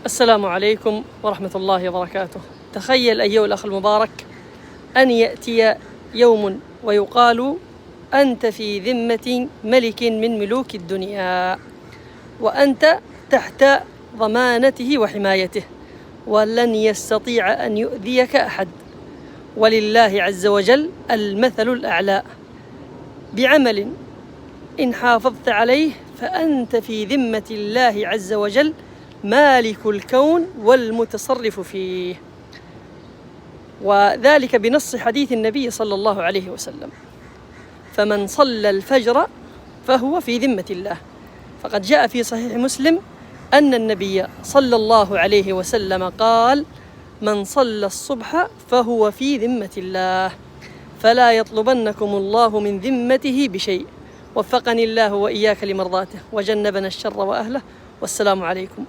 السلام عليكم ورحمة الله وبركاته. تخيل أيها الأخ المبارك أن يأتي يوم ويقال أنت في ذمة ملك من ملوك الدنيا، وأنت تحت ضمانته وحمايته، ولن يستطيع أن يؤذيك أحد، ولله عز وجل المثل الأعلى. بعمل إن حافظت عليه فأنت في ذمة الله عز وجل مالك الكون والمتصرف فيه، وذلك بنص حديث النبي صلى الله عليه وسلم: فمن صلى الفجر فهو في ذمة الله. فقد جاء في صحيح مسلم أن النبي صلى الله عليه وسلم قال: من صلى الصبح فهو في ذمة الله، فلا يطلبنكم الله من ذمته بشيء. وفقني الله وإياك لمرضاته، وجنبنا الشر وأهله. والسلام عليكم.